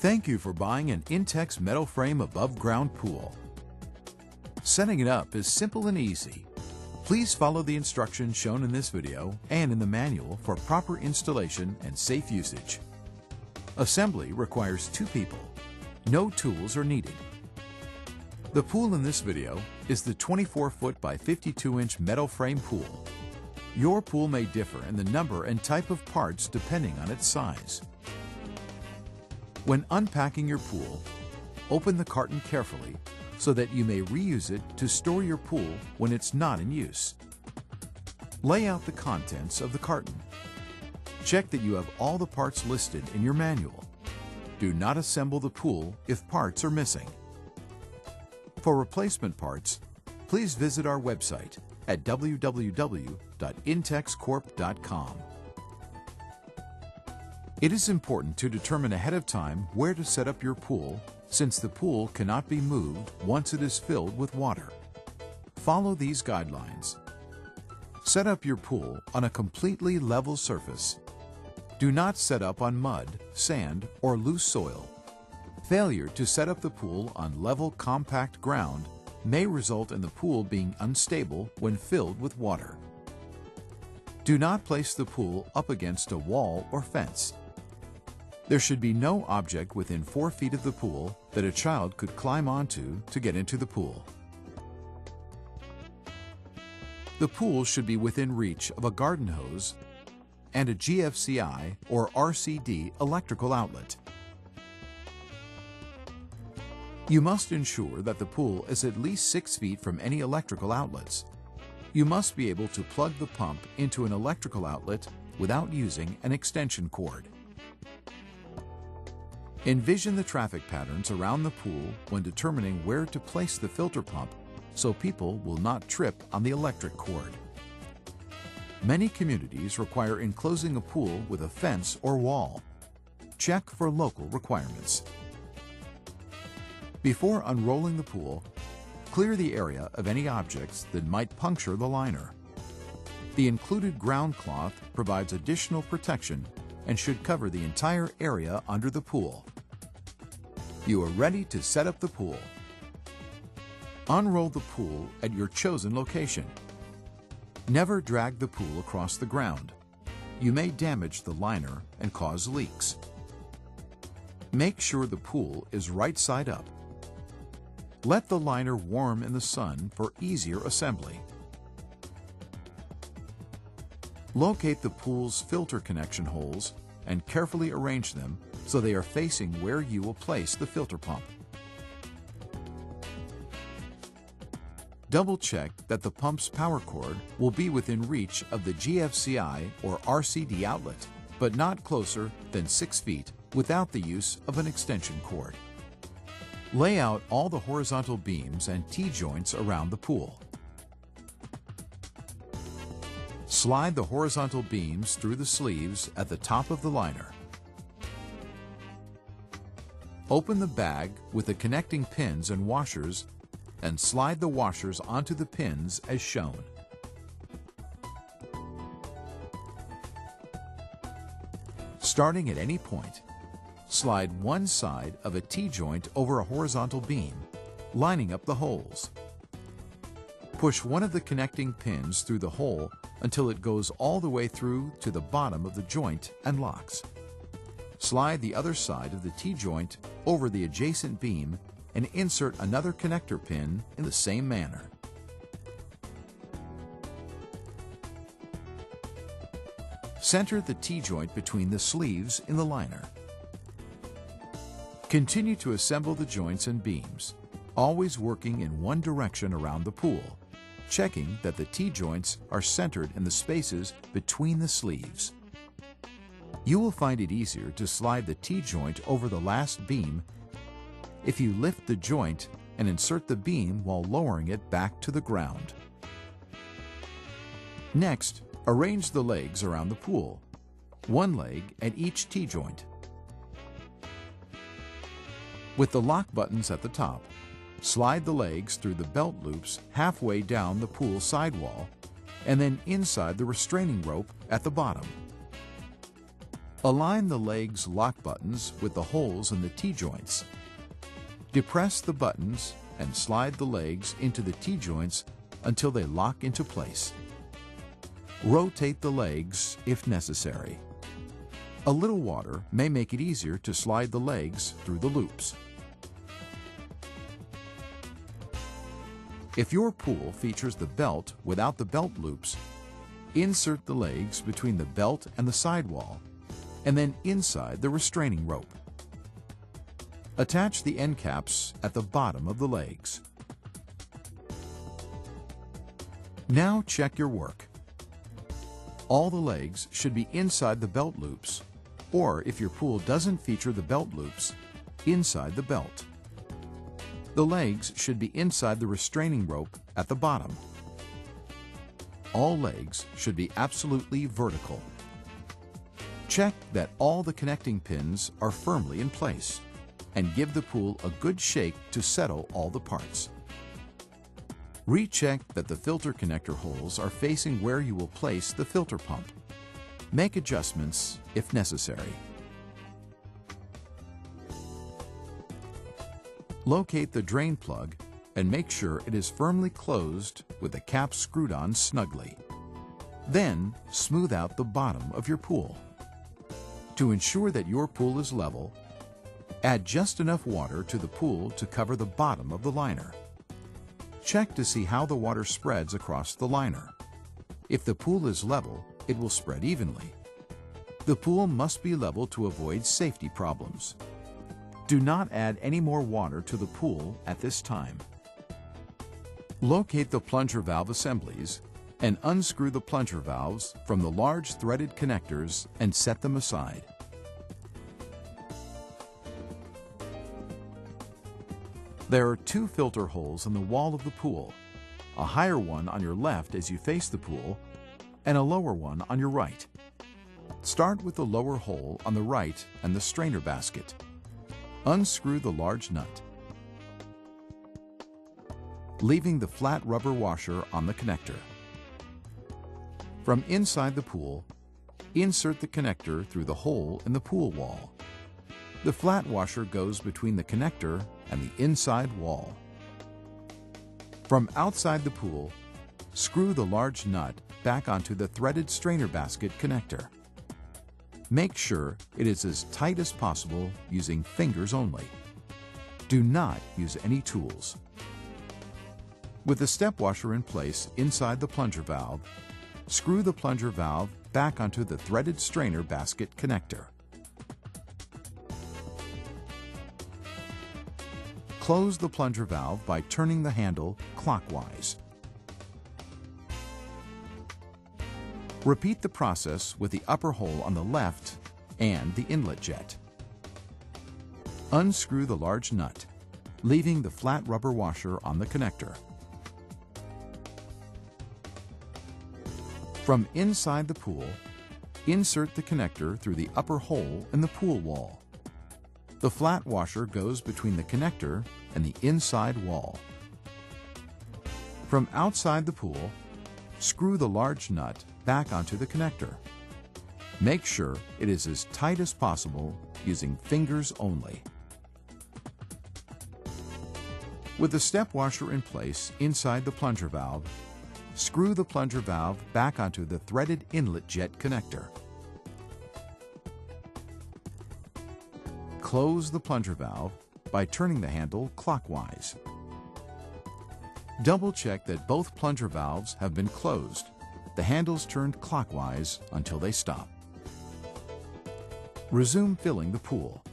Thank you for buying an Intex metal frame above-ground pool. Setting it up is simple and easy. Please follow the instructions shown in this video and in the manual for proper installation and safe usage. Assembly requires 2 people. No tools are needed. The pool in this video is the 24-foot by 52-inch metal frame pool. Your pool may differ in the number and type of parts depending on its size. When unpacking your pool, open the carton carefully so that you may reuse it to store your pool when it's not in use. Lay out the contents of the carton. Check that you have all the parts listed in your manual. Do not assemble the pool if parts are missing. For replacement parts, please visit our website at www.intexcorp.com. It is important to determine ahead of time where to set up your pool, since the pool cannot be moved once it is filled with water. Follow these guidelines. Set up your pool on a completely level surface. Do not set up on mud, sand, or loose soil. Failure to set up the pool on level, compact ground may result in the pool being unstable when filled with water. Do not place the pool up against a wall or fence. There should be no object within 4 feet of the pool that a child could climb onto to get into the pool. The pool should be within reach of a garden hose and a GFCI or RCD electrical outlet. You must ensure that the pool is at least 6 feet from any electrical outlets. You must be able to plug the pump into an electrical outlet without using an extension cord. Envision the traffic patterns around the pool when determining where to place the filter pump so people will not trip on the electric cord. Many communities require enclosing a pool with a fence or wall. Check for local requirements. Before unrolling the pool, clear the area of any objects that might puncture the liner. The included ground cloth provides additional protection and should cover the entire area under the pool. You are ready to set up the pool. Unroll the pool at your chosen location. Never drag the pool across the ground. You may damage the liner and cause leaks. Make sure the pool is right side up. Let the liner warm in the sun for easier assembly. Locate the pool's filter connection holes and carefully arrange them so they are facing where you will place the filter pump. Double check that the pump's power cord will be within reach of the GFCI or RCD outlet, but not closer than 6 feet without the use of an extension cord. Lay out all the horizontal beams and T-joints around the pool. Slide the horizontal beams through the sleeves at the top of the liner. Open the bag with the connecting pins and washers and slide the washers onto the pins as shown. Starting at any point, slide one side of a T-joint over a horizontal beam, lining up the holes. Push one of the connecting pins through the hole until it goes all the way through to the bottom of the joint and locks. Slide the other side of the T-joint over the adjacent beam and insert another connector pin in the same manner. Center the T-joint between the sleeves in the liner. Continue to assemble the joints and beams, always working in one direction around the pool, checking that the T-joints are centered in the spaces between the sleeves. You will find it easier to slide the T-joint over the last beam if you lift the joint and insert the beam while lowering it back to the ground. Next, arrange the legs around the pool, one leg at each T-joint. With the lock buttons at the top, slide the legs through the belt loops halfway down the pool sidewall and then inside the restraining rope at the bottom. Align the legs' lock buttons with the holes in the T-joints. Depress the buttons and slide the legs into the T-joints until they lock into place. Rotate the legs if necessary. A little water may make it easier to slide the legs through the loops. If your pool features the belt without the belt loops, insert the legs between the belt and the sidewall, and then inside the restraining rope. Attach the end caps at the bottom of the legs. Now check your work. All the legs should be inside the belt loops, or if your pool doesn't feature the belt loops, inside the belt. The legs should be inside the restraining rope at the bottom. All legs should be absolutely vertical. Check that all the connecting pins are firmly in place, and give the pool a good shake to settle all the parts. Recheck that the filter connector holes are facing where you will place the filter pump. Make adjustments if necessary. Locate the drain plug and make sure it is firmly closed with the cap screwed on snugly. Then, smooth out the bottom of your pool. To ensure that your pool is level, add just enough water to the pool to cover the bottom of the liner. Check to see how the water spreads across the liner. If the pool is level, it will spread evenly. The pool must be level to avoid safety problems. Do not add any more water to the pool at this time. Locate the plunger valve assemblies and unscrew the plunger valves from the large threaded connectors and set them aside. There are two filter holes in the wall of the pool, a higher one on your left as you face the pool, and a lower one on your right. Start with the lower hole on the right and the strainer basket. Unscrew the large nut, leaving the flat rubber washer on the connector. From inside the pool, insert the connector through the hole in the pool wall. The flat washer goes between the connector and the inside wall. From outside the pool, screw the large nut back onto the threaded strainer basket connector. Make sure it is as tight as possible using fingers only. Do not use any tools. With the step washer in place inside the plunger valve, screw the plunger valve back onto the threaded strainer basket connector. Close the plunger valve by turning the handle clockwise. Repeat the process with the upper hole on the left and the inlet jet. Unscrew the large nut, leaving the flat rubber washer on the connector. From inside the pool, insert the connector through the upper hole in the pool wall. The flat washer goes between the connector and the inside wall. From outside the pool, screw the large nut back onto the connector. Make sure it is as tight as possible using fingers only. With the step washer in place inside the plunger valve, screw the plunger valve back onto the threaded inlet jet connector. Close the plunger valve by turning the handle clockwise. Double check that both plunger valves have been closed, the handles turned clockwise until they stop. Resume filling the pool.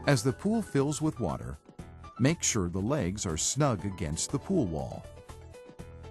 As the pool fills with water, make sure the legs are snug against the pool wall.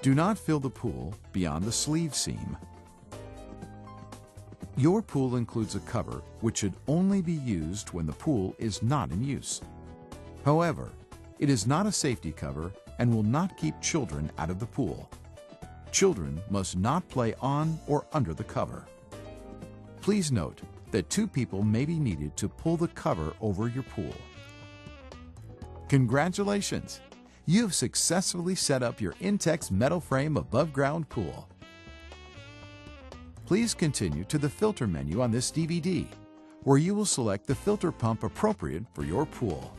Do not fill the pool beyond the sleeve seam. Your pool includes a cover which should only be used when the pool is not in use. However, it is not a safety cover and will not keep children out of the pool. Children must not play on or under the cover. Please note that 2 people may be needed to pull the cover over your pool. Congratulations! You have successfully set up your Intex metal frame above ground pool. Please continue to the filter menu on this DVD, where you will select the filter pump appropriate for your pool.